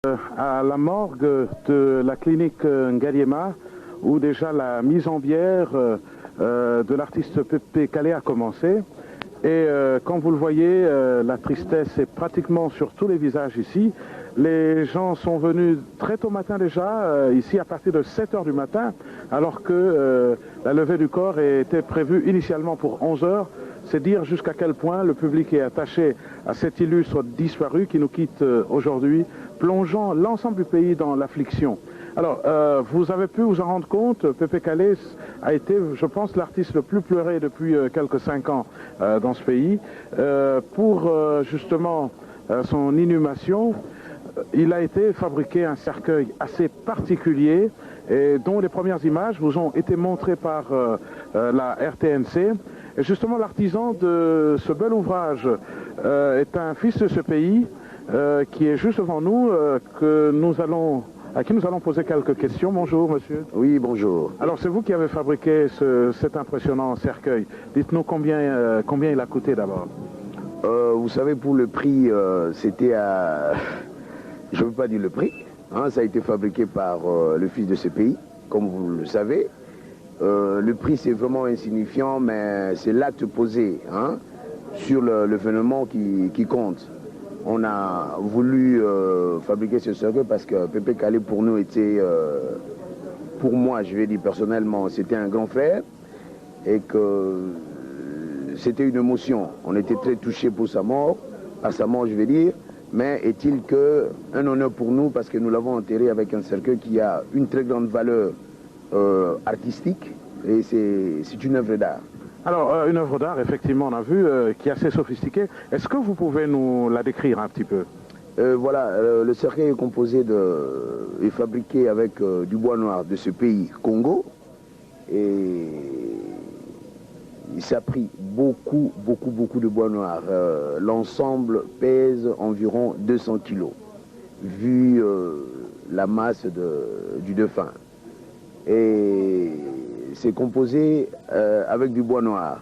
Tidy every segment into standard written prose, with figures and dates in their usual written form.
À la morgue de la clinique Ngaliema, où déjà la mise en bière de l'artiste Pépé Calé a commencé. Et quand vous le voyez, la tristesse est pratiquement sur tous les visages ici. Les gens sont venus très tôt matin déjà, ici à partir de 7 h du matin, alors que la levée du corps était prévue initialement pour 11 h. C'est dire jusqu'à quel point le public est attaché à cet illustre disparu qui nous quitte aujourd'hui, plongeant l'ensemble du pays dans l'affliction. Alors, vous avez pu vous en rendre compte, Pépé Calé a été, je pense, l'artiste le plus pleuré depuis quelques 5 ans dans ce pays. Pour justement son inhumation, il a été fabriqué un cercueil assez particulier et dont les premières images vous ont été montrées par la RTNC. Et justement, l'artisan de ce bel ouvrage est un fils de ce pays qui est juste devant nous, à qui nous allons poser quelques questions. Bonjour, monsieur. Oui, bonjour. Alors, c'est vous qui avez fabriqué cet impressionnant cercueil. Dites-nous combien il a coûté d'abord. Vous savez, pour le prix, c'était à... Je ne veux pas dire le prix. Hein, ça a été fabriqué par le fils de ce pays, comme vous le savez. Le prix, c'est vraiment insignifiant, mais c'est l'acte posé sur l'événement qui compte. On a voulu fabriquer ce cercueil parce que Pépé Calé, pour nous, était, pour moi, je vais dire personnellement, c'était un grand frère et que c'était une émotion. On était très touchés pour sa mort, par sa mort, je vais dire, mais est-il qu'un honneur pour nous parce que nous l'avons enterré avec un cercueil qui a une très grande valeur artistique et c'est une œuvre d'art. Alors, une œuvre d'art, effectivement, on a vu, qui est assez sophistiquée. Est-ce que vous pouvez nous la décrire un petit peu? Voilà, le cercueil est composé est fabriqué avec du bois noir de ce pays, Congo. Et ça a pris beaucoup de bois noir. L'ensemble pèse environ 200 kilos, vu la masse du défunt. Et c'est composé avec du bois noir.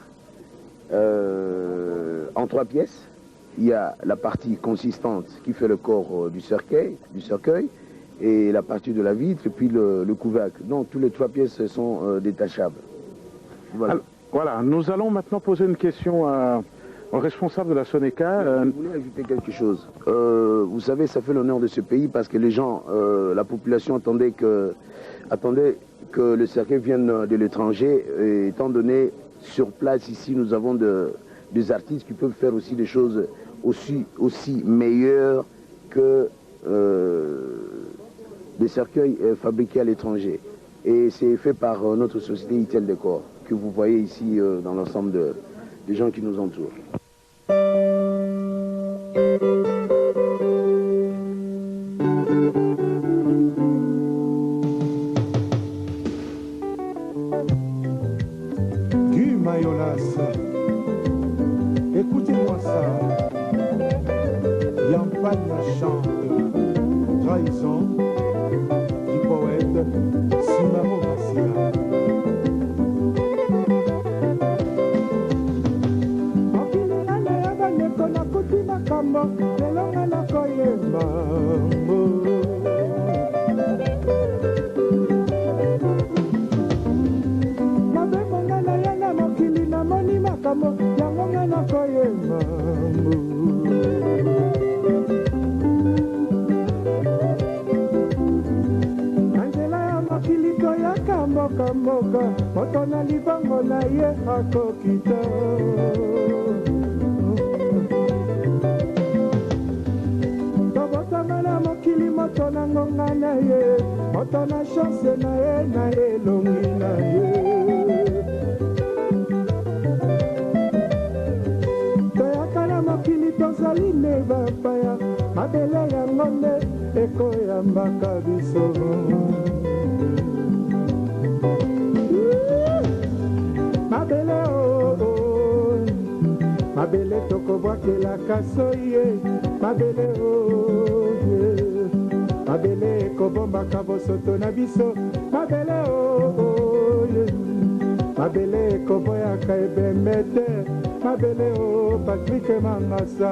En 3 pièces, il y a la partie consistante qui fait le corps du cercueil et la partie de la vitre et puis le couvercle. Donc, toutes les 3 pièces sont détachables. Voilà. Alors, voilà, nous allons maintenant poser une question au responsable de la Soneca. Je voulais ajouter quelque chose. Vous savez, ça fait l'honneur de ce pays parce que les gens, la population attendait que le cercueil vienne de l'étranger, étant donné sur place ici, nous avons des artistes qui peuvent faire aussi des choses aussi meilleures que des cercueils fabriqués à l'étranger. Et c'est fait par notre société Itel Décor, que vous voyez ici dans l'ensemble des gens qui nous entourent. Guy Mayolas, écoutez-moi ça. Yampagna chante trahison du poète Simaro Massila. Motona libango na ye akokita tobotama na mokili motona ngonga na ye motona chance na ye na elongi na ye toyaka na mokili tozali ne bapaya mabele yango nde ekoyambaka biso mabele tokobwakelaka soye mabele oye mabele ekobombaka bosoto na biso mabele oye mabele ekoboyaka ebembe te mabele o Patrick Mangasa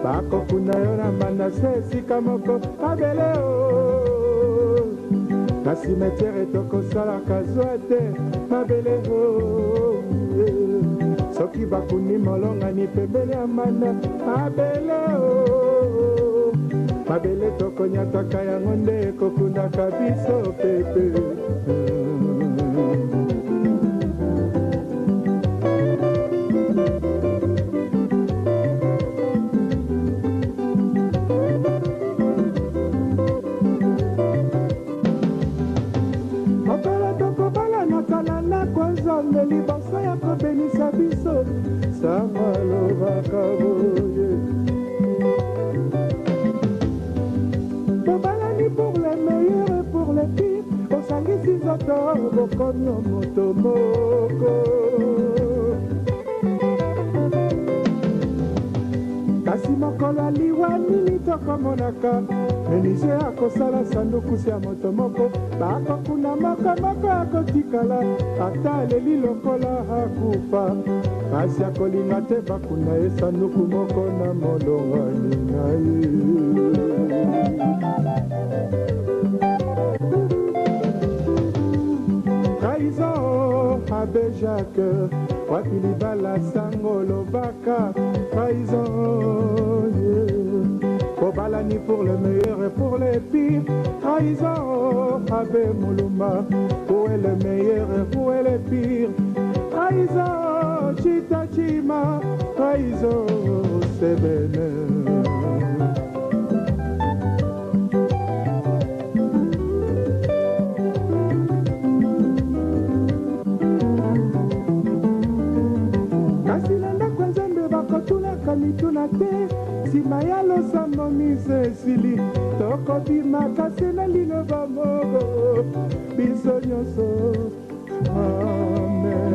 bakokuna yo na mandase esika moko mabele o na cimetière tokosalaka zwa te mabele o soki bakuni molongani pembeni ya manda mabele o mabele tokonyataka yango nde ekokundaka biso pepe liboso ya kobenisa biso sanga lobaka boye bobalani pour le meilleur et pour le pire osangisi nzoto bokomi moto moko kasi mokolo aliwa nini tokomonaka menise akosala sandukusi ya moto moko bakokuna moko akotikala ata aleli lokola akufa kasi akolinga te bakuna ye sanduku moko na molongani na ye trahison abe Jacques wapi libala sango lobaka trahison Kobalani pour le meilleur et pour le pire trahison Abe Mulumba où est le meilleur et où est le pire trahison Chita Chima trahison Sebene mituna te nsima ya losambo mise esili tokobimaka se na liloba moko biso nyonso amen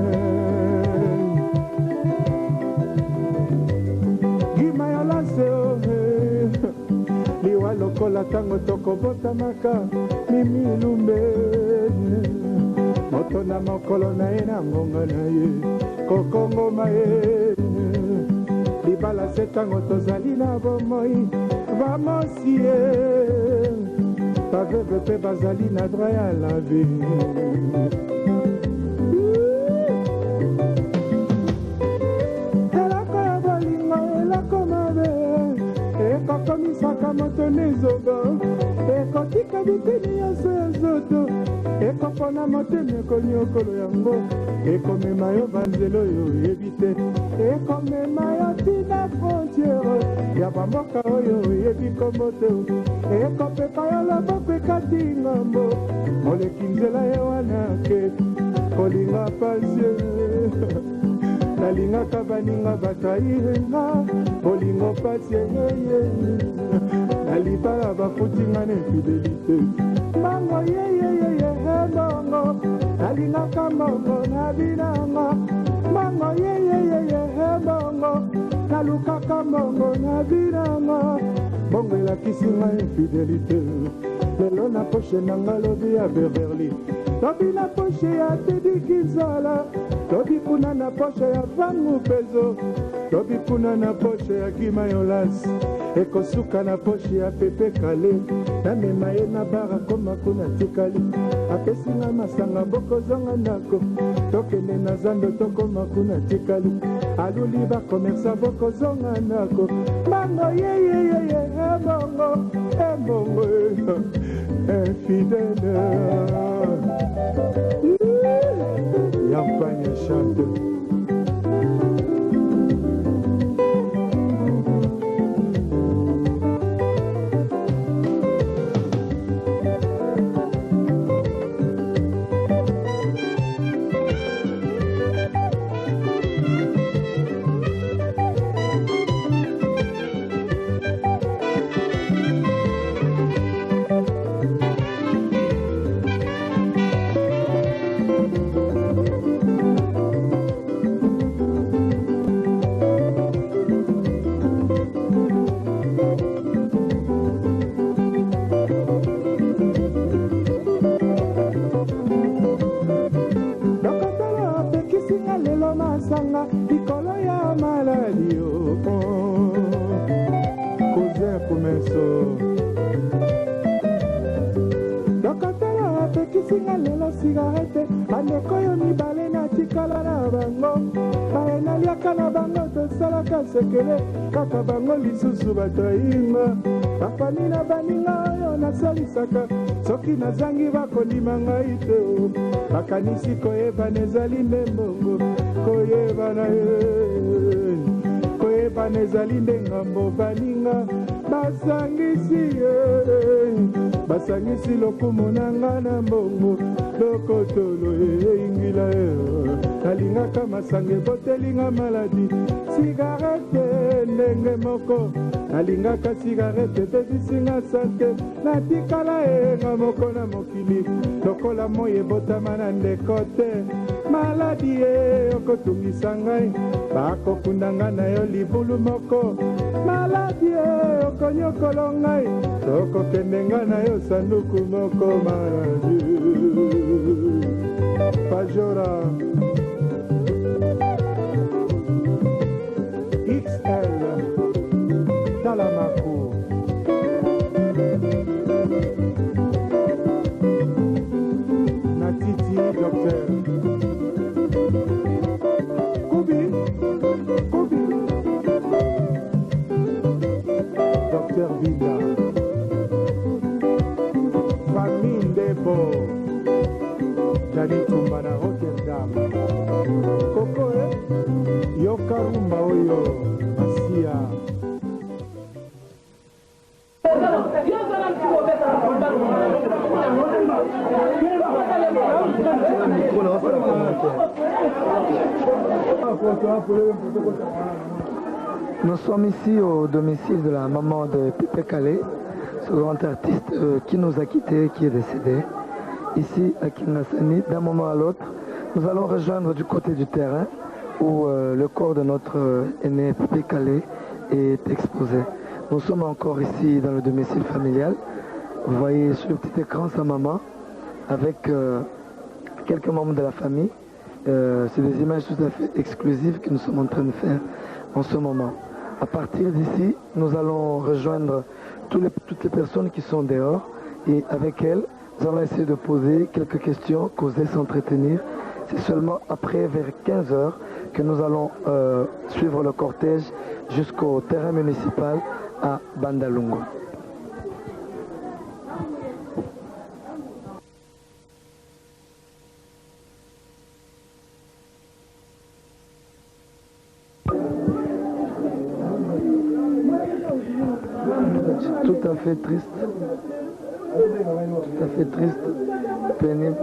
gima ya lase ohe liwa lokola ntango tokobotamaka mimilumbe moto na mokolo na ye na ngonga na ye kokongoma ye libala se ntango tozali na bomoi bamosie baveve mpe bazali na droit ya la vie elako ya bolingo elako mabe ekokomisaka moto nezoba ekotika bitini nyonso ya nzoto ekopona motema ekonyokolo yango ekomema yo banzela oyo oyebi te ekomema yo tina frontiere ya bamboka oyo oyebi kombo te ekopepa yo loboko ekati ngambo moleki nzela ye wana ke kolinga pasie nalingaka baninga batairenga bolingo pasie yeye nalibala bafutinga na infidelite mbango yeyeyeye mbongo nalingaka mbongo na binanga mbango yeyeyeye mbongo nalukaka mbongo na binanga mbongo elakisinga infidelite lelo na poshe nanga lobi ya Beverly lobi na poshe ya Teddy Kinzala lobi kuna na poshe ya Van Mupezo lobi kuna na poshe ya Gimayolas ekosuka na poshe ya Pepe Kale namema ye na bara koma kuna tikali apesinga masanga bokozonga ndako tokende na zando tokoma kuna tikali aluli bakomersa bokozonga ndako mango yeyeyeye embongo infidèle Yampagne chante bapekisinga lelo sigarete bandeko oyo mibale natikala na bango baye naliaka na bango tosalaka sekele kaka bango lisusu batrahima bafami na baninga oyo nasalisaka soki nazangi bakondima ngai te bakanisi koyebana ezali nde mbongo koyebana koyebana ezali nde ngambo baninga basangisi lokumu na nga na mbongo lokotolo eingila nalingaka masange botelinga maladi sigarete ndenge moko nalingaka sigarete bebisinga sante natikala enga moko na mokili lokola moi ebotama na ndeko te maladi okotungisa ngai bakokundanga na yo libulu moko maladi okonyokolo ngai tokokendenga na yo sanduku moko maladi Pajora XL Talamaco Natiti Docteur Kubi Docteur Villa Famille Debo Jani Tumba na Rotterdam Koko Yokarumba oyo Asia Nous sommes ici au domicile de la maman de Pépé Calais, ce grand artiste qui nous a quittés, qui est décédé. Ici à Kingasani, d'un moment à l'autre, nous allons rejoindre du côté du terrain où le corps de notre aîné Pépé Calais est exposé. Nous sommes encore ici dans le domicile familial. Vous voyez sur le petit écran sa maman avec quelques membres de la famille. C'est des images tout à fait exclusives que nous sommes en train de faire en ce moment. À partir d'ici, nous allons rejoindre toutes les personnes qui sont dehors et avec elles, nous allons essayer de poser quelques questions, causer, s'entretenir. C'est seulement après, vers 15 h, que nous allons suivre le cortège jusqu'au terrain municipal à Bandalungu. Tout à fait triste, pénible.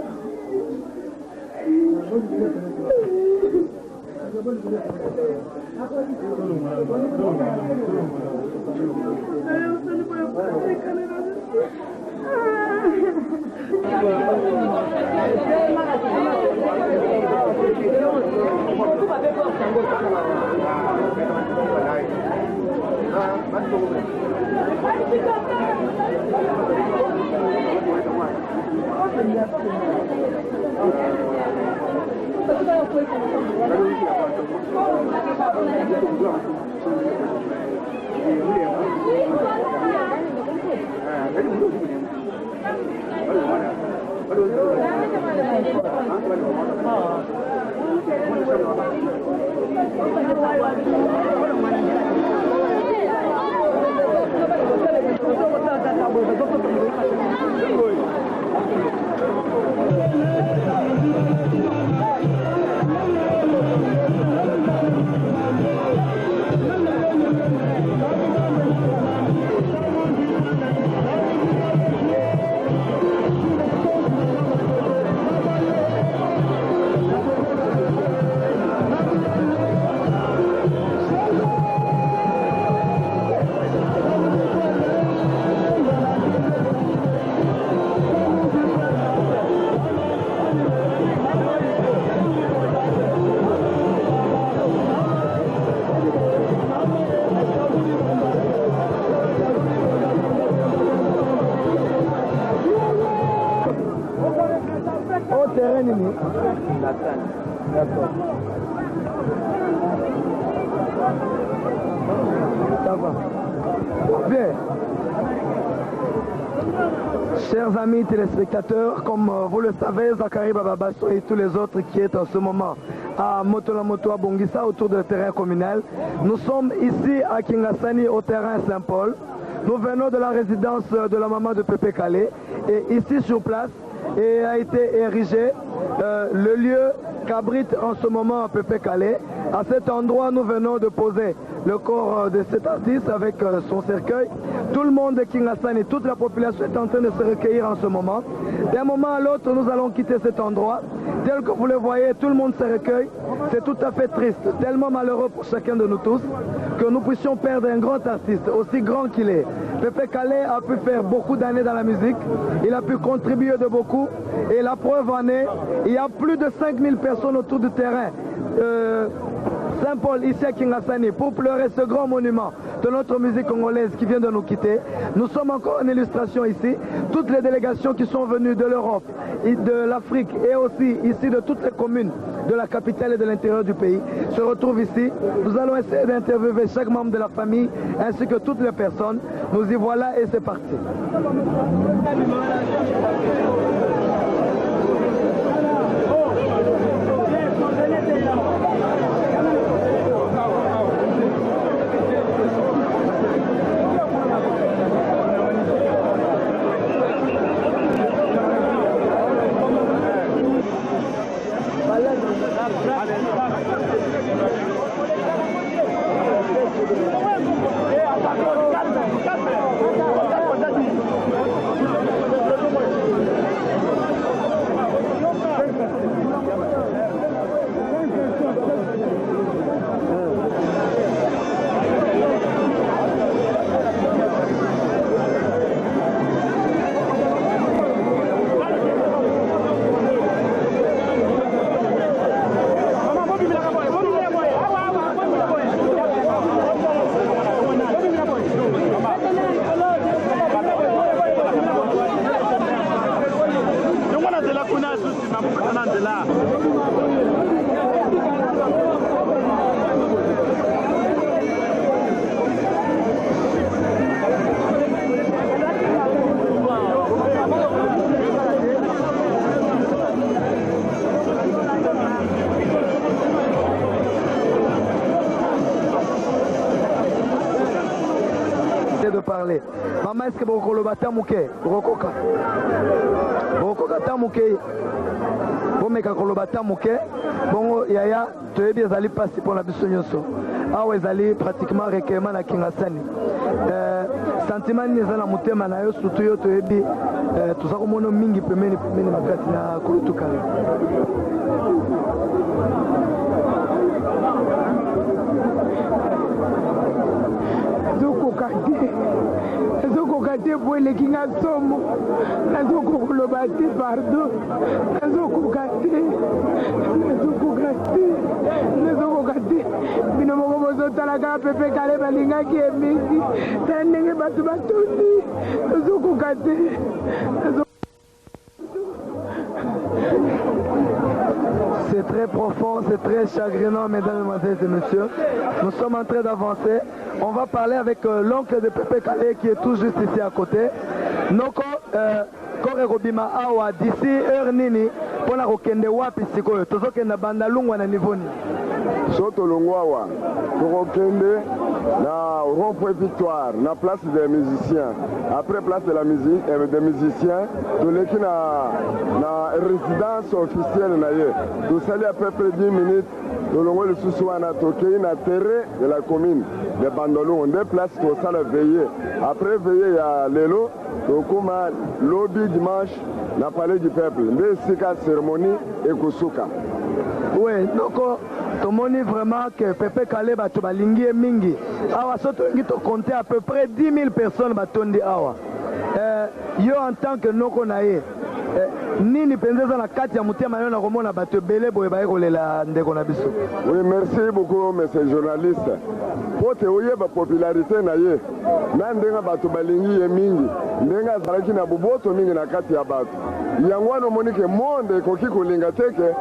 D'accord. Ça va. Bien. Chers amis téléspectateurs, comme vous le savez, Zachary Bababasso et tous les autres qui sont en ce moment à Motola-Moto à Bongissa autour du terrain communal, nous sommes ici à Kingasani au terrain Saint-Paul. Nous venons de la résidence de la maman de Pépé Kalé et ici sur place a été érigé le lieu qu'abrite en ce moment Pépé Kalé. À cet endroit, nous venons de poser le corps de cet artiste avec son cercueil. Tout le monde de Kingasani, toute la population est en train de se recueillir en ce moment. D'un moment à l'autre, nous allons quitter cet endroit. Tel que vous le voyez, tout le monde se recueille. C'est tout à fait triste, tellement malheureux pour chacun de nous tous que nous puissions perdre un grand artiste, aussi grand qu'il est. Pépé Kalé a pu faire beaucoup d'années dans la musique, il a pu contribuer de beaucoup, et la preuve en est, il y a plus de 5000 personnes autour du terrain. Saint-Paul, ici à Kingasani, pour pleurer ce grand monument de notre musique congolaise qui vient de nous quitter. Nous sommes encore en illustration ici. Toutes les délégations qui sont venues de l'Europe et de l'Afrique et aussi ici de toutes les communes de la capitale et de l'intérieur du pays se retrouvent ici. Nous allons essayer d'interviewer chaque membre de la famille ainsi que toutes les personnes. Nous y voilà et c'est parti. Maman, est-ce que vous avez un mouké? Bon, yaya, tu es bien allé passer pour la bisognonso. Ah ouais, allé pratiquement recueillement à Kingasani. Sentiment ni zala mutema na yo surtout yo to ebi tout ça comme on mingi pemeni makati na kulutukala. Zokokate bwele kinga somo nazokokulobate pardon nazokokate bino moko bozotalaka Pépé Kalé balingaki emisi ta ndenge bato batondi nazokokate. C'est très profond, c'est très chagrinant, mesdames, mesdemoiselles et messieurs. Nous sommes en train d'avancer. On va parler avec l'oncle de Pépé Kalé qui est tout juste ici à côté. Noko Kore Robima Awa d'ici heure nini pona kokende wapi sikoyo tozokenda banda lungwa na niveau ni soto lungwa tokokende na rond-point Victoire na place des musiciens. Après place de la musique des musiciens toleki na résidence officielle na ye tosali à peu près 10 minutes tolongo lisusu wana tokei na terrain de la commune de Bandolungu nde place tosala veillée. Après veillée ya lelo tokuma lobby dimanche na palais du peuple nde esika cérémonie ekosuka. Oui, donc tomoni vraiment que Pépé Kalé bato balingi mingi awa soto ngi to compter à peu près 10 000 personnes batondi awa. Yo en tant que noko na ye nini pendeza na kati ya mutema yo na komona bato ebele boye baye kolela ndeko na biso. Oui, merci beaucoup monsieur le journaliste. Pote oyeba popularité na ye na ndenga bato balingi ye mingi ndenga azalaki na boboto mingi na kati ya bato yango wana omoni ke monde ekoki kolinga te ke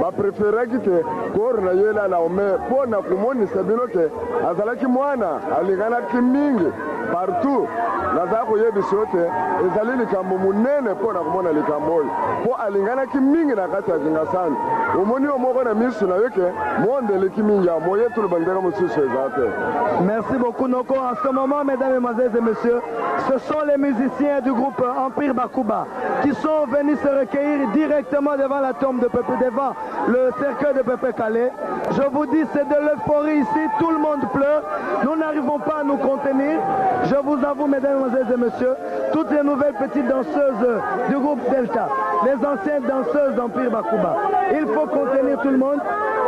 bapreferaki te kore na ye elala ome mpo na komonisa bino ke azalaki mwana alinganaki mingi partout nazala koyebisa yo te ezali likambo monene mpo na komona likambo oyo mpo alinganaki mingi na kati ya kingasani omoni yo moko na miso na yo ke monde eleki mingi ya moye tolo bandeka mosusu eza te. Merci beaucoup Noko. En ce moment, mesdames, mesdemoiselles et messieurs, ce sont les musiciens du groupe Empire Bakuba qui sont venus se recueillir directement devant la tombe de Pépé, devant le cercueil de Pépé Calais. Je vous dis, c'est de l'euphorie ici, tout le monde pleure. Nous n'arrivons pas à nous contenir. Je vous avoue, mesdames, mesdemoiselles et messieurs, toutes les nouvelles petites danseuses du groupe Delta, les anciennes danseuses d'Empire Bakuba. Il faut contenir tout le monde.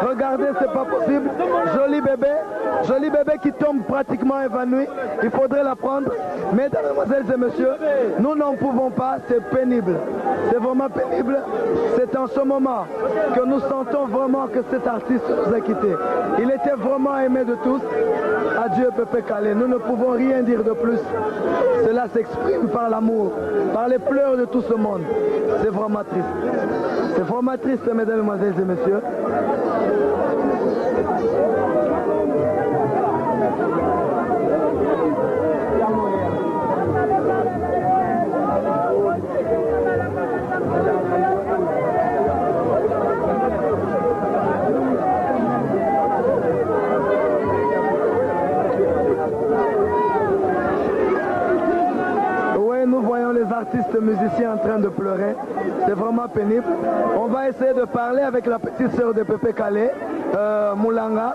Regardez, c'est pas possible. Joli bébé qui tombe pratiquement évanoui. Il faudrait la prendre. Mesdames, mesdemoiselles et messieurs, nous n'en pouvons pas, c'est pénible. C'est vraiment pénible. C'est en ce moment que nous sentons vraiment que cet artiste nous a quittés. Il était vraiment aimé de tous. Adieu Pépé Calais. Nous ne pouvons rien dire de plus. Cela s'exprime par l'amour, par les pleurs de tout ce monde. C'est vraiment triste. C'est vraiment triste, mesdames, mesdemoiselles et messieurs. Artistes musiciens en train de pleurer, c'est vraiment pénible. On va essayer de parler avec la petite sœur de Pépé Calais, Moulanga,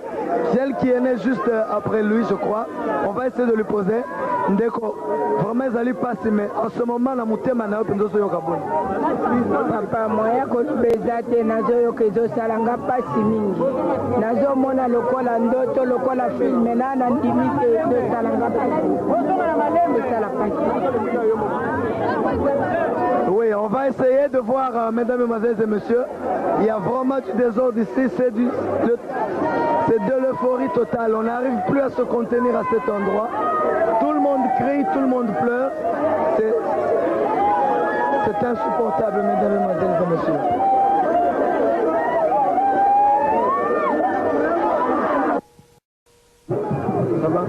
celle qui est née juste après lui, je crois. On va essayer de lui poser. Ndeko, vraiment ils allaient passer, mais en ce moment, la moutema na open doso yokaboni. Papa, moya kolubezate nazo yokezo salanga pasi mingi. Nazo mona lokola ndoto, lokola filme na ndimite de salanga pasi. De sala pasi. Oui, on va essayer de voir, mesdames, mesdemoiselles et messieurs, il y a vraiment du désordre ici, c'est de l'euphorie totale. On n'arrive plus à se contenir à cet endroit. Tout le monde crie, tout le monde pleure. C'est insupportable, mesdames, mesdemoiselles et messieurs. Ça va ?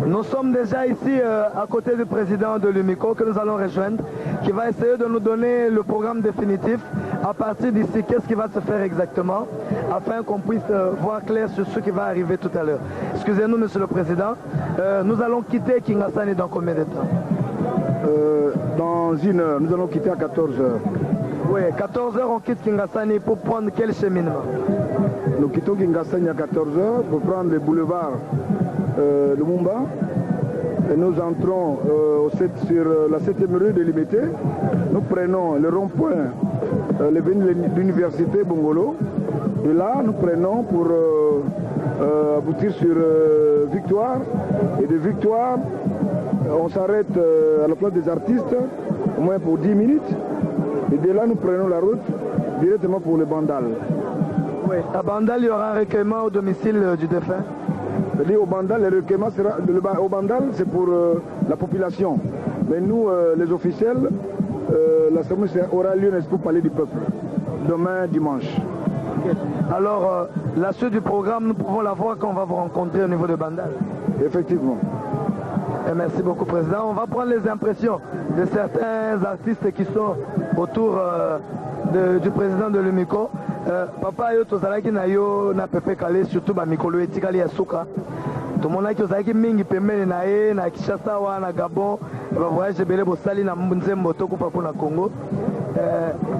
Nous sommes déjà ici à côté du président de l'UMICO que nous allons rejoindre, qui va essayer de nous donner le programme définitif. À partir d'ici, qu'est-ce qui va se faire exactement, afin qu'on puisse voir clair sur ce qui va arriver tout à l'heure. Excusez-nous, monsieur le président, nous allons quitter Kingasani dans combien de temps? Dans une heure, nous allons quitter à 14h. Oui, 14h, on quitte Kingasani pour prendre quel cheminement? Nous quittons Kingasani à 14h pour prendre le boulevard Lumumba. Et nous entrons sur la 7e rue de Limité. Nous prenons le rond-point, l'avenue de l'université Bongolo. Et là, nous prenons pour aboutir sur Victoire. Et de Victoire, on s'arrête à la place des artistes, au moins pour 10 minutes. Et de là, nous prenons la route directement pour le Bandal. Oui, à Bandal, il y aura un recueillement au domicile du défunt. Au Bandal, le recueillement sera, au Bandal, c'est pour la population. Mais nous, les officiels, la cérémonie aura lieu pour parler du peuple, demain dimanche. Okay. Alors, la suite du programme, nous pouvons la voir quand on va vous rencontrer au niveau de Bandal. Effectivement. Et merci beaucoup, Président. On va prendre les impressions de certains artistes qui sont autour du président de l'UMICO. Papa yo tozalaki na yo na Pépé Calais surtout ba mikolo etikali ya suka. Tomonaki ozalaki mingi pembeni na ye na Kinshasa wa na Gabon ba voyage belé bosali na Nzembo to kufa na Congo.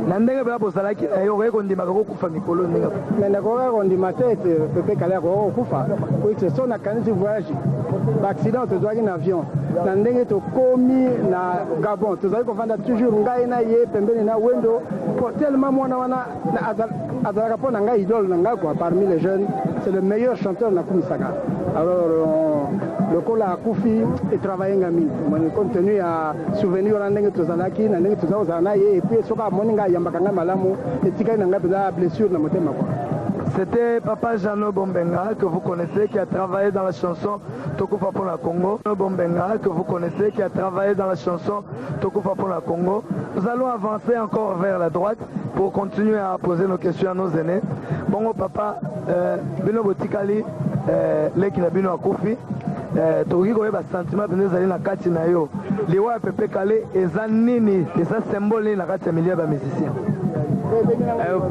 Na ndenge ba bozalaki na yo ko ndima ko kufa mikolo ndenge. Na ko ko ndima te Pépé Calais ko kufa. Ko ce sont na kanisi voyage. Ba accident tozalaki na avion. Na ndenge to komi na Gabon tozalaki ko vanda toujours ngai na ye pembeni na wendo pour tellement mwana wana Azalaka po nanga idole nanga quoi parmi les jeunes, c'est le meilleur chanteur na Kumisaga. Alors le col à Koufi et travailler ngami compte tenu à souvenir na ndenge tozalaki na ndenge tozala et puis soka moninga yambakanga malamu et tika nanga peza blessure na motema quoi. C'était Papa Jeannot Bombenga, que vous connaissez, qui a travaillé dans la chanson Tokufa pour la Congo. Bombenga, que vous connaissez, qui a travaillé dans la chanson Tokufa pour la Congo. Nous allons avancer encore vers la droite pour continuer à poser nos questions à nos aînés. Bongo Papa, Bino Botikali, Lekina Bino Akoufi, Toki Koyeba sentiment Bino na kati na yo. Liwa Pepe Kale, eza nini, eza symbole na kati ya milieu ba musicien.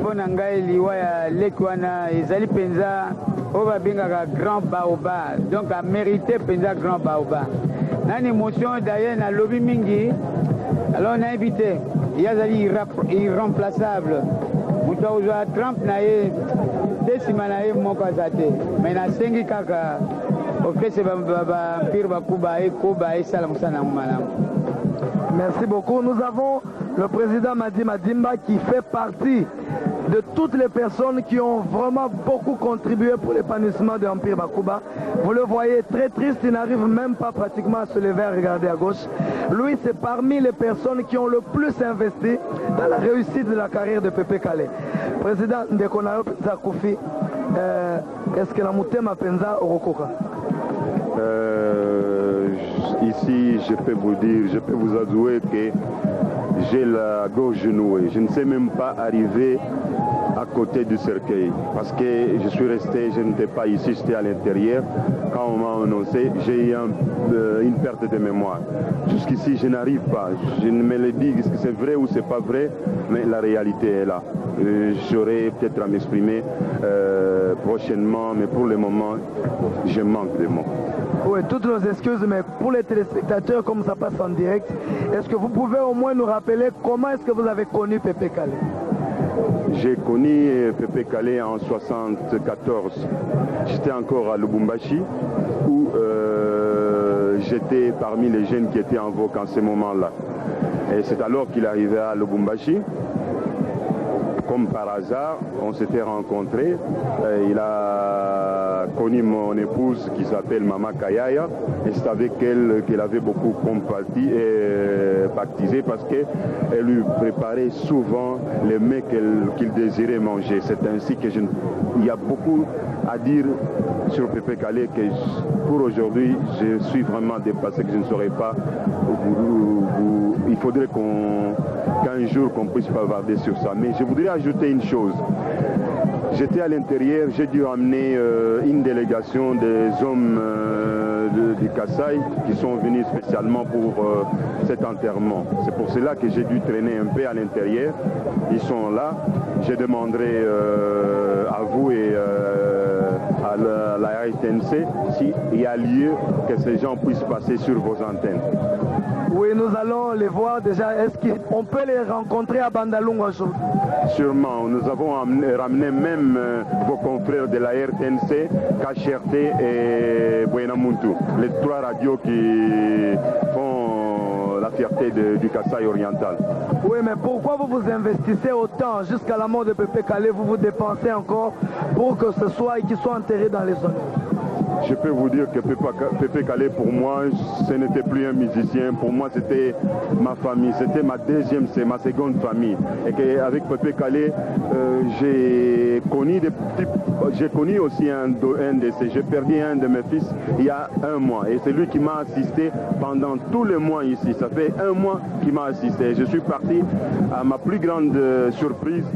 Pona ngai liwa ya leki wana ezali penza oyo babengaka grand baobab, donc a mérité penza grand baobab. Nani émotion d'ailleurs na lobby mingi, alors on a invité yazali irremplaçable moto ozwa Trump na ye desima na ye moko aza te mais nasengi kaka opese bampire bakuba ekoba esala mosala nango malamu. Merci beaucoup. Nous avons le président Madi Madimba qui fait partie de toutes les personnes qui ont vraiment beaucoup contribué pour l'épanouissement de l'Empire Bakuba. Vous le voyez, très triste, il n'arrive même pas pratiquement à se lever et regarder à gauche. Lui, c'est parmi les personnes qui ont le plus investi dans la réussite de la carrière de Pepe Kale. Président Ndekonayo Penza Koufi, est-ce que la Moutema Penza Orokoka? Ici, je peux vous dire, je peux vous avouer que j'ai la gorge nouée. Je ne sais même pas arriver à côté du cercueil parce que je suis resté, je n'étais pas ici, j'étais à l'intérieur. Quand on m'a annoncé, j'ai eu une perte de mémoire. Jusqu'ici, je n'arrive pas. Je ne me le dis est-ce que c'est vrai ou c'est pas vrai, mais la réalité est là. J'aurai peut-être à m'exprimer prochainement, mais pour le moment, je manque de mots. Oui, toutes nos excuses, mais pour les téléspectateurs, comme ça passe en direct, est-ce que vous pouvez au moins nous rappeler comment est-ce que vous avez connu Pepe Kale? J'ai connu Pepe Kale en 1974. J'étais encore à Lubumbashi, où j'étais parmi les jeunes qui étaient en vogue en ce moment-là. Et c'est alors qu'il arrivait à Lubumbashi. Comme par hasard, on s'était rencontrés. Il a connu mon épouse qui s'appelle Mama Kayaya. Et c'est avec elle qu'il avait beaucoup compati et pactisé parce qu'elle lui préparait souvent les mets qu'il désirait manger. C'est ainsi que il y a beaucoup à dire sur Pepe Kale que pour aujourd'hui, je suis vraiment dépassé, que je ne saurais pas. Il faudrait qu'un jour qu'on puisse bavarder sur ça. Mais je voudrais ajouter une chose. J'étais à l'intérieur, j'ai dû amener une délégation des hommes du Kasaï qui sont venus spécialement pour cet enterrement. C'est pour cela que j'ai dû traîner un peu à l'intérieur. Ils sont là. Je demanderai à vous et à la RTNC s'il y a lieu que ces gens puissent passer sur vos antennes. Oui, nous allons les voir déjà. Est-ce qu'on peut les rencontrer à Bandalung aujourd'hui? Sûrement. Nous avons ramené même vos confrères de la RTNC, KHRT et Buenamuntu, les trois radios qui font la fierté du Kasaï oriental. Oui, mais pourquoi vous vous investissez autant jusqu'à la mort de Pepe Kale? Vous vous dépensez encore pour que ce soit et qu'il soit enterré dans les zones? Je peux vous dire que Pepe Kale, pour moi, ce n'était plus un musicien. Pour moi, c'était ma famille. C'était ma deuxième, c'est ma seconde famille. Et qu'avec Pepe Kale, j'ai connu aussi un décès. J'ai perdu un de mes fils il y a un mois. Et c'est lui qui m'a assisté pendant tous les mois ici. Ça fait un mois qu'il m'a assisté. Je suis parti à ma plus grande surprise.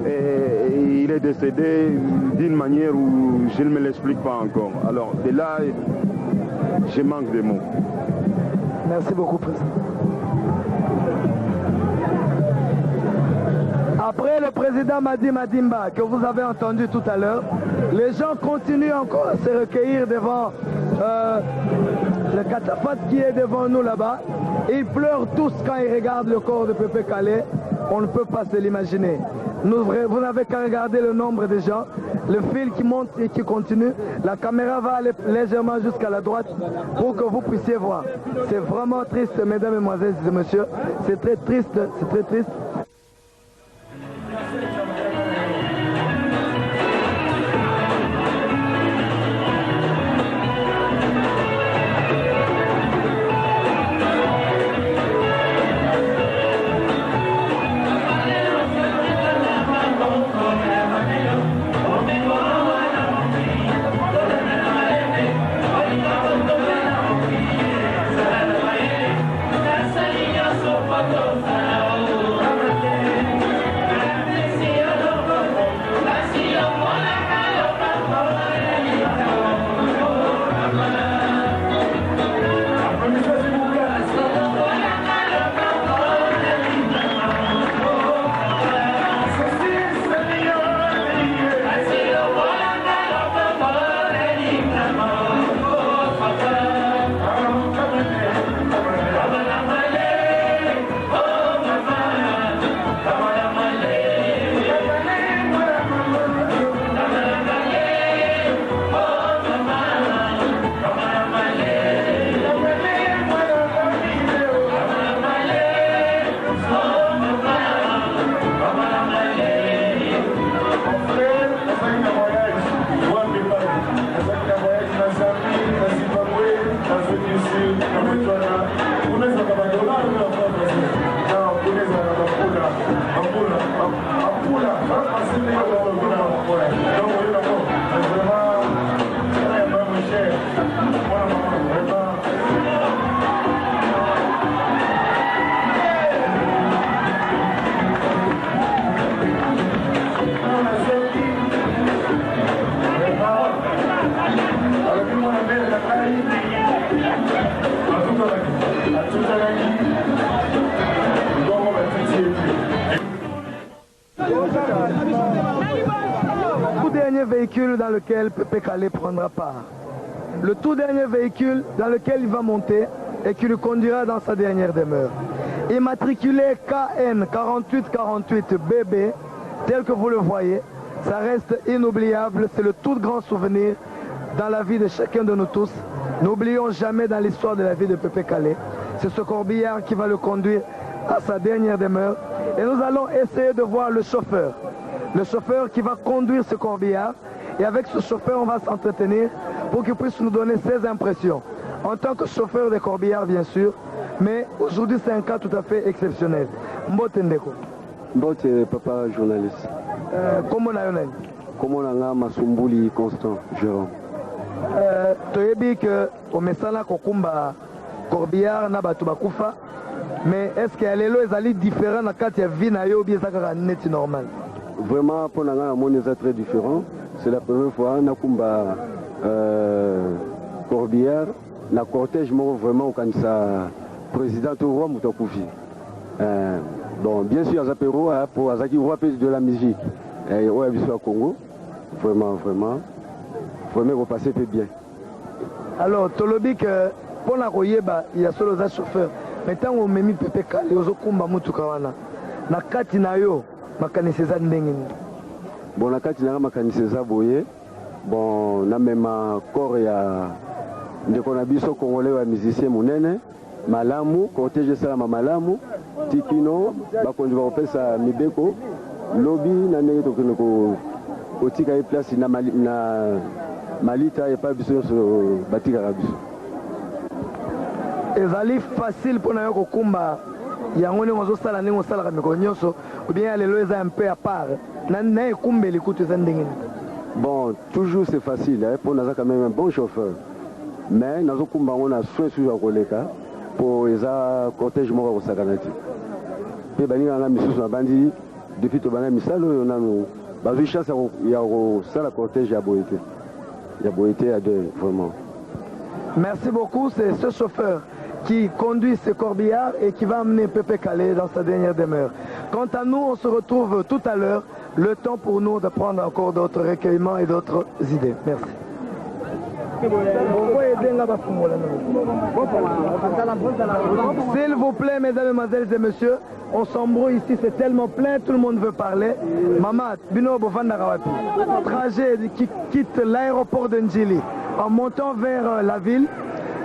Et il est décédé d'une manière où je ne me l'explique pas encore. Alors, de là, je manque de mots. Merci beaucoup, Président. Après le président Madi Madimba, que vous avez entendu tout à l'heure, les gens continuent encore à se recueillir devant le catafalque qui est devant nous là-bas. Ils pleurent tous quand ils regardent le corps de Pepe Kale. On ne peut pas se l'imaginer. Vous n'avez qu'à regarder le nombre de gens, le fil qui monte et qui continue. La caméra va aller légèrement jusqu'à la droite pour que vous puissiez voir. C'est vraiment triste, mesdames, mesdemoiselles et messieurs. C'est très triste, c'est très triste. Véhicule dans lequel Pépé Calé prendra part. Le tout dernier véhicule dans lequel il va monter et qui le conduira dans sa dernière demeure. Immatriculé KN 4848BB, tel que vous le voyez, ça reste inoubliable, c'est le tout grand souvenir dans la vie de chacun de nous tous. N'oublions jamais dans l'histoire de la vie de Pépé Calé, c'est ce corbillard qui va le conduire à sa dernière demeure. Et nous allons essayer de voir le chauffeur qui va conduire ce corbillard. Et avec ce chauffeur, on va s'entretenir pour qu'il puisse nous donner ses impressions. En tant que chauffeur de corbillard, bien sûr, mais aujourd'hui, c'est un cas tout à fait exceptionnel. Mbote Ndeko. Mbote, papa journaliste. Comment on a eu? Comment on a Masumbuli Constant, Jérôme. Tu as dit que au Messala Kokumba corbillard n'a pas tout bakoufa, mais est-ce qu'il y a les lois différents dans le cas vie na yo bien ça net normal? Vraiment, pour nous, c'est très différent. C'est la première fois Nakumba corbillard, la cortège vraiment quand ça président au roi Moutokoufi. Donc bien sûr, Azapero pour Azaki roi de la musique. Et au Congo, vraiment, vous passez bien. Alors, Tolobi que pour la Royeba, il y a seulement un chauffeur. Mais tant qu'on met Pépé Calé, on a Moutoukawana. Na Katinayo. Makaniseza ndengeni. Bon, la carte n'a makaniseza boye. Bon, na même corps ya ndeko na biso congolais wa musicien munene. Malamu, cortège sala malamu. Tikino, bakonzi ba opesa mibeko. Lobby na ndenge tokeno ko tika e place na malita et pas biso so batika biso. Ezali facile pour na yo kokumba. Il y a un peu de temps ou bien les un peu à part. Bon, toujours c'est facile, pour nous quand même un bon chauffeur. Mais nous avons un soin sur le collègue pour les cortèges au Saganati. Et nous avons depuis que nous avons une chance à la cortège à Boété. Il y a Boété à deux, vraiment. Merci beaucoup, c'est ce chauffeur qui conduit ce corbillard et qui va amener Pépé Calé dans sa dernière demeure. Quant à nous, on se retrouve tout à l'heure. Le temps pour nous de prendre encore d'autres recueillements et d'autres idées. Merci. S'il vous plaît, mesdames, mesdemoiselles et messieurs, on s'embrouille ici, c'est tellement plein, tout le monde veut parler. Maman, Bino Bovandarawapi, trajet qui quitte l'aéroport de Ndjili en montant vers la ville.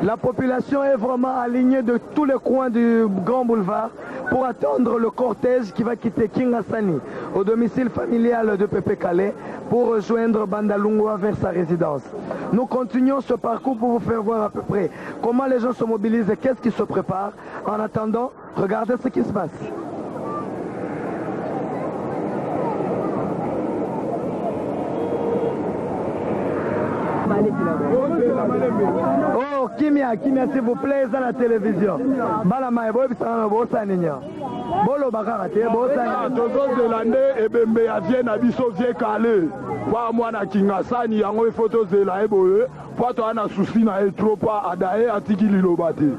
La population est vraiment alignée de tous les coins du Grand Boulevard pour attendre le cortège qui va quitter Kingasani au domicile familial de Pépé Calé pour rejoindre Bandalungwa vers sa résidence. Nous continuons ce parcours pour vous faire voir à peu près comment les gens se mobilisent et qu'est-ce qui se prépare. En attendant, regardez ce qui se passe. Oh, Kimia, s'il vous plaît, à la télévision. Balama, boloba kaka te botanga tozozela nde ebembe ya vie na biso vie kale mpo mwana kingasani yango ifo tozela ye boye mpo toa na susi na ye tro mpo adaye atiki liloba te.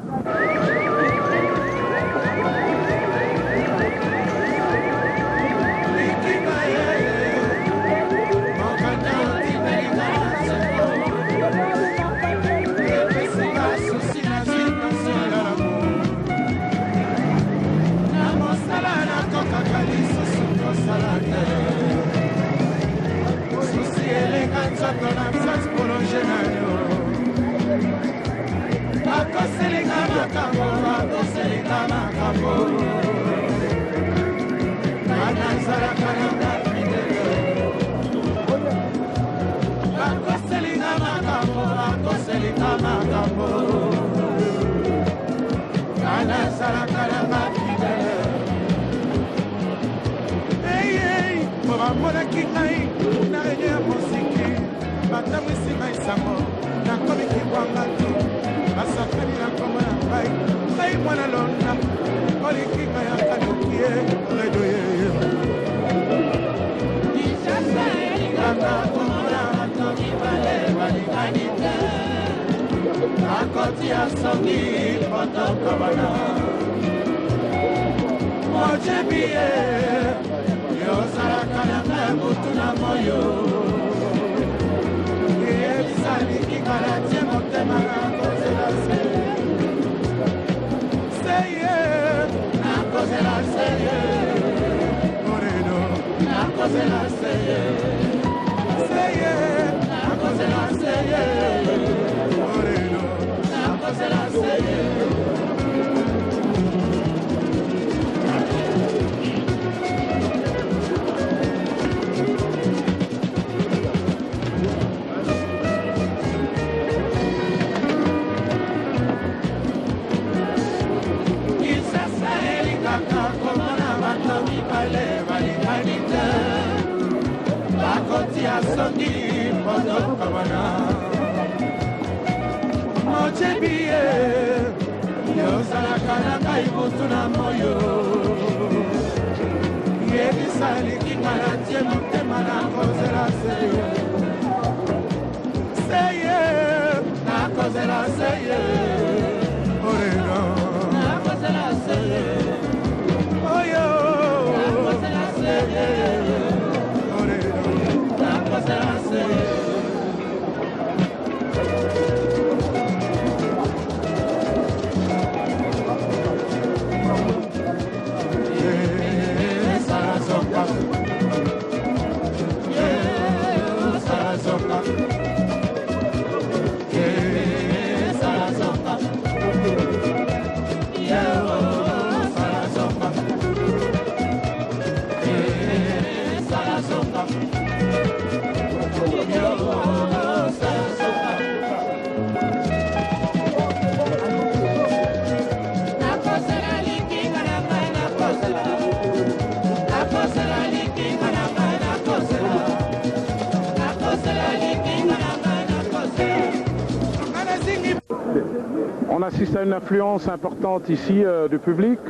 On assiste à une influence importante ici du public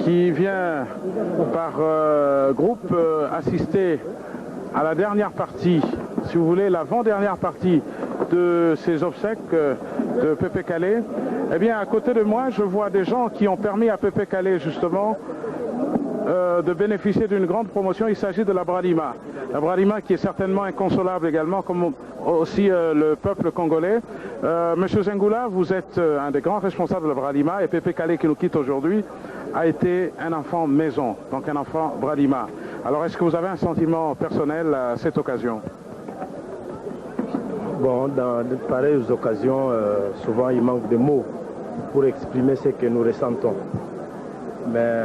qui vient par groupe assister à la dernière partie, si vous voulez, l'avant-dernière partie de ces obsèques de Pépé Calé. Eh bien, à côté de moi, je vois des gens qui ont permis à Pépé Calé, justement, de bénéficier d'une grande promotion. Il s'agit de la Bralima. La Bralima qui est certainement inconsolable également, comme aussi le peuple congolais. Monsieur Zengula, vous êtes un des grands responsables de la Bralima et Pépé Calé qui nous quitte aujourd'hui a été un enfant maison, donc un enfant Bralima. Alors est-ce que vous avez un sentiment personnel à cette occasion? Bon, dans de pareilles occasions, souvent il manque de mots pour exprimer ce que nous ressentons. Mais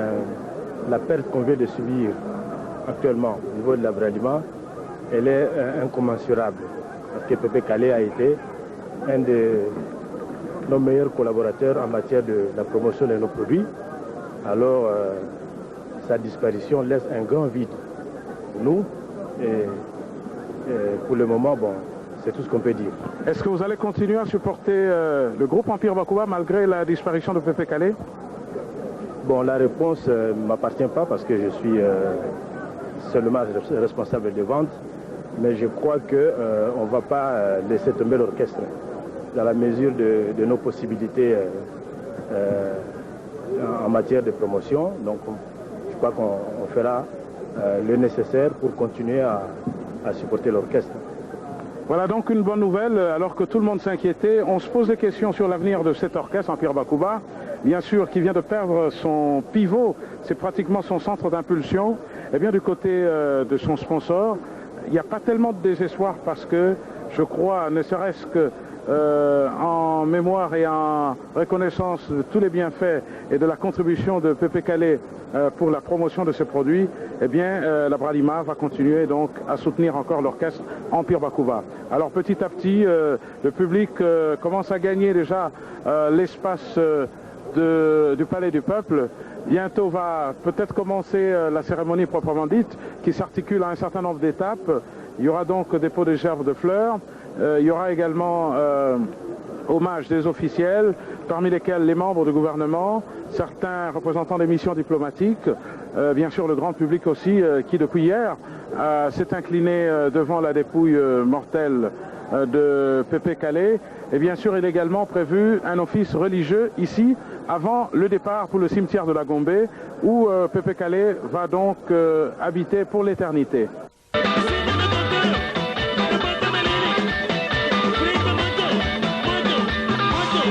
la perte qu'on vient de subir actuellement au niveau de la Bralima, elle est incommensurable. Parce que Pépé Calé a été un de nos meilleurs collaborateurs en matière de la promotion de nos produits. Alors, sa disparition laisse un grand vide pour nous. Et pour le moment, bon, c'est tout ce qu'on peut dire. Est-ce que vous allez continuer à supporter le groupe Empire Bakuba malgré la disparition de Pépé Calé? Bon, la réponse ne m'appartient pas parce que je suis seulement responsable de vente, mais je crois qu'on ne va pas laisser tomber l'orchestre dans la mesure de nos possibilités en matière de promotion. Donc je crois qu'on fera le nécessaire pour continuer à supporter l'orchestre. Voilà donc une bonne nouvelle, alors que tout le monde s'inquiétait. On se pose des questions sur l'avenir de cet orchestre, Empire Bakuba, bien sûr, qui vient de perdre son pivot, c'est pratiquement son centre d'impulsion. Et bien du côté de son sponsor, il n'y a pas tellement de désespoir parce que je crois, ne serait-ce que en mémoire et en reconnaissance de tous les bienfaits et de la contribution de Pépé Calé pour la promotion de ces produits, eh bien la Bralima va continuer donc à soutenir encore l'orchestre Empire Bakuba. Alors petit à petit, le public commence à gagner déjà l'espace du Palais du Peuple. Bientôt va peut-être commencer la cérémonie proprement dite, qui s'articule à un certain nombre d'étapes. Il y aura donc dépôt des gerbes de fleurs. Il y aura également hommage des officiels, parmi lesquels les membres du gouvernement, certains représentants des missions diplomatiques, bien sûr le grand public aussi, qui depuis hier s'est incliné devant la dépouille mortelle de Pépé Calé. Et bien sûr, il est également prévu un office religieux ici, avant le départ pour le cimetière de la Gombe, où Pépé Calé va donc habiter pour l'éternité.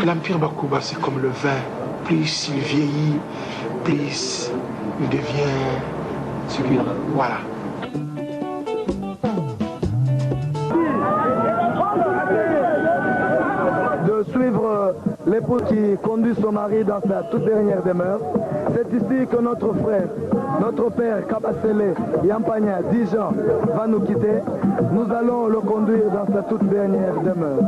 L'Empire Bakuba, c'est comme le vin. Plus il vieillit, plus il devient succulent. Voilà. De suivre l'époux qui conduit son mari dans sa toute dernière demeure. C'est ici que notre frère, notre père Kabasele Yampagna, 10 ans, va nous quitter. Nous allons le conduire dans sa toute dernière demeure.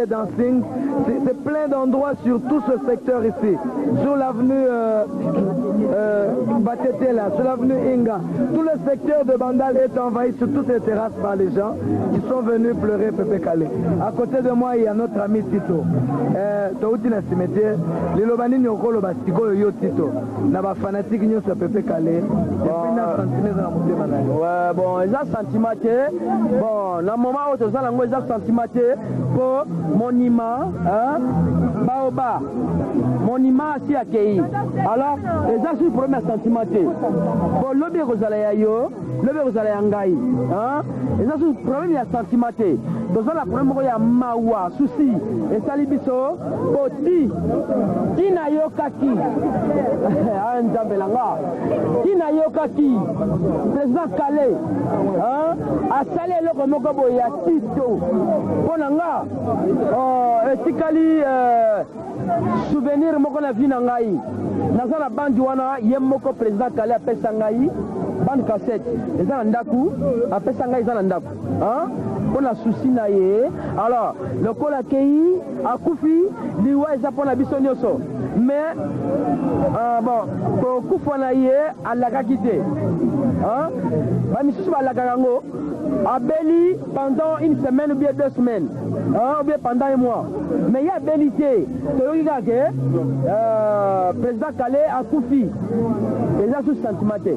Dancing, c'est plein d'endroits sur tout ce secteur ici, sur l'avenue Batetela, sur l'avenue Inga. Tout le secteur de Bandal est envahi sur toutes les terrasses par les gens qui sont venus pleurer Pépé Calé. À côté de moi, il y a notre ami Tito. Touti na cimetière, les Lobani Nyokolo Bastiko Yo Tito. Naba fanatique Nyo sur Pépé Calé. Ouais, bon, ils ont sentiment que, bon, dans le moment où ils ont sentiment pour monument, hein, Baoba, monument assis à Kei. Alors, les gens sont le premier sentiment. Bon, le bien que vous allez yo, le bien que vous allez engager, hein, les gens sont le premier sentiment. Donc, la première, il y a Mawa, souci, et Salibiso, poti tina yokaki nzambelanga tina yokaki président Kale asali eloko moko boye ya tito mpo na nga etikali souvenir moko na vi na ngai naza na bandi wana ye moko président Kale apesa ngai bande cassette eza na ndaku apesa ngai eza na ndaku mpo na susi na ye alors lokola akei akufi liwa eza mpo na biso nyonso mais bon kokufa na ye alakaki te bamisusu balakaka yango abeli pendant une semaine ou bien 2 semaines ou bien pendant un mois mais ye abeli te toyoki kaka ke président Kale akufi eza su sentiment te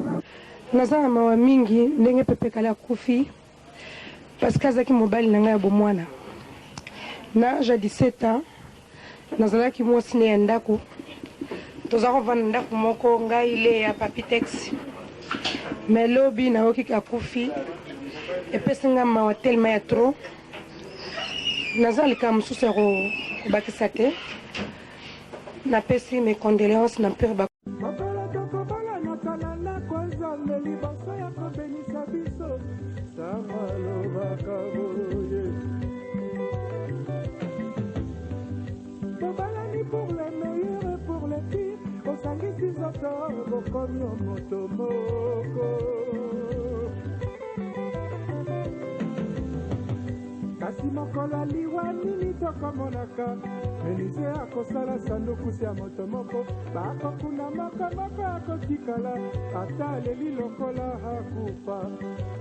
naza na mawa mingi ndenge Pepe Kale akufi parce que azalaki mobali na ngai ya bomwana na ja 17 ans nazalaki mwasi ne ya ndako toza kovanda ndako moko ngai ile ya Papitex mais lobi nayoki akufi epesi nga mawa telema ya trop naza likambo mosusu ya kobakisa te napesi mes condoléances na mpere pour les meilleurs et pour les pires, osangisi nzoto bokomi moto moko. Kasi mokolo aliwa nini tokomonaka Elize akosala sanduku ya moto moko bakokuna moko akotikala ata aleli lokola hakufa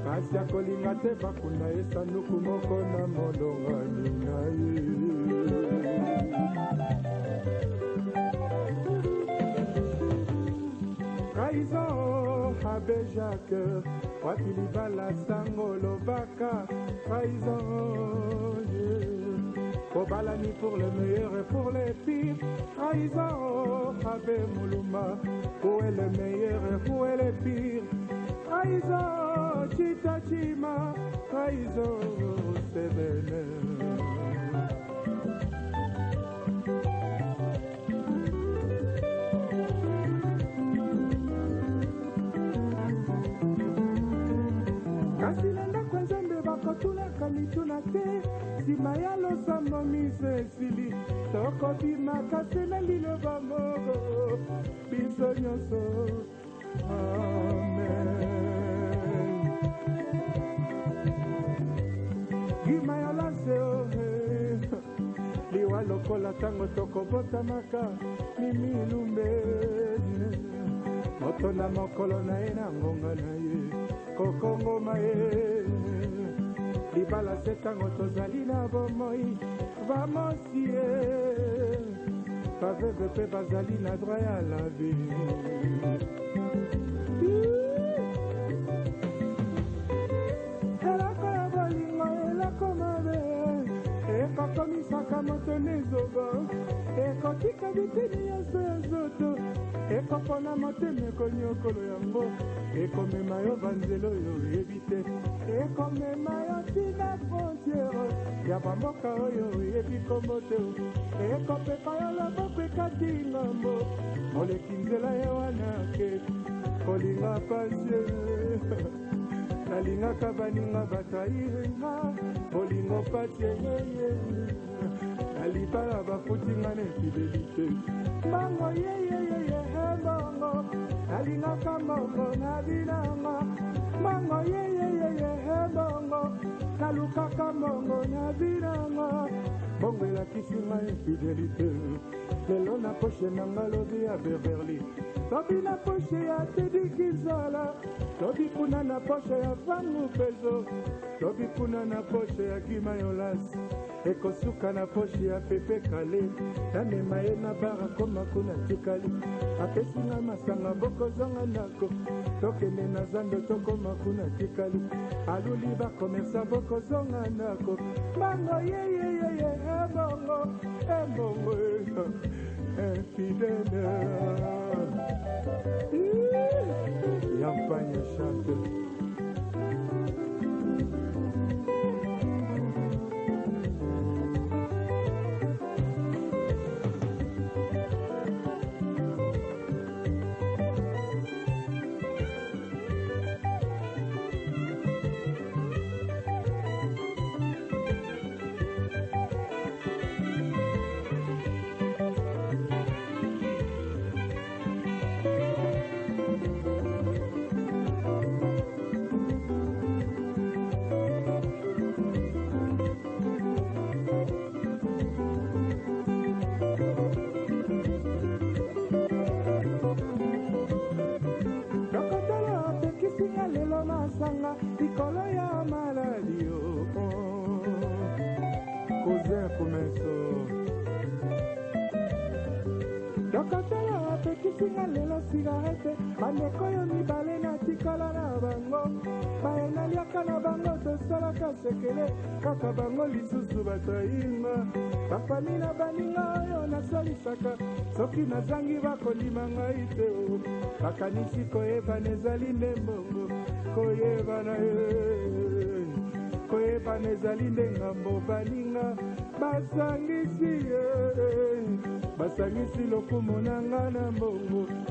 kasi akolinga te bakuna ye sanduku moko na molongani na ye. Trahison, Abbé Jacques, wapi libala sango lobaka. Trahison, Kobalani pour le meilleur et pour les pires. Trahison, Abbé Moulouma, où est le meilleur et où est le pire. Trahison, Chita Chima, trahison, c'est vénère. Tulaka lituna te sima ya losambo miso esili tokobimaka se na liloba moko biso nyonso amen. Gima ya laseo liwa lokola tango tokobotamaka mimilumbe moto na mokolo na ye na ngonga na ye kokongoma ye libala se tango tozali na bomoi bamosie baveve mpe bazali na droit ya la vie. elako ya bolingo elako mabe ekokomisaka moto nezoba ekotika bitini nyonso ya nzoto ekopona motema ekonyokolo yango ekomema yo banzela oyo oyebi te ekomema yo ntina frontiere ya bamboka oyo oyebi kombo te ekopepa yo loboko ekati ngambo moleki nzela ye wana ke kolinga pasie nalingaka baninga batayirenga bolingo pasie yeye na libala bafutinga na efidelite mbango yeyeyeye mbongo nalingaka mbongo na binanga mbango yeyeyeye mbongo nalukaka mbongo na binanga bongo elakisinga infidelite lelo na poshe nanga lobi ya Beverly lobi na poshe ya Teddy Kizala lobi kuna na poshe ya Vangu Pezo lobi kuna na poshe ya Gima Yolas ekosuka na poshe ya Pepe Kale namema ye na bara koma kuna tikali apesinga masanga bokozonga ndako tokende na zando tokoma kuna tikali aluli bakomersa bokozonga ndako bango yeyeyeye ebongo ebongo infidèle yampanye chante bapesinga lelo sigarete bandeko oyo mibale natikala na bango bayenaliaka na bango tosalaka sekele kaka bango lisusu batayinga bafami na baninga oyo nasalisaka soki nazangi bakolima ngai te bakanisi koyebana ezali nde mbongo koyebana koyebana ezali nde ngambo baninga basangisi basangisi lokumu na nga na mbongo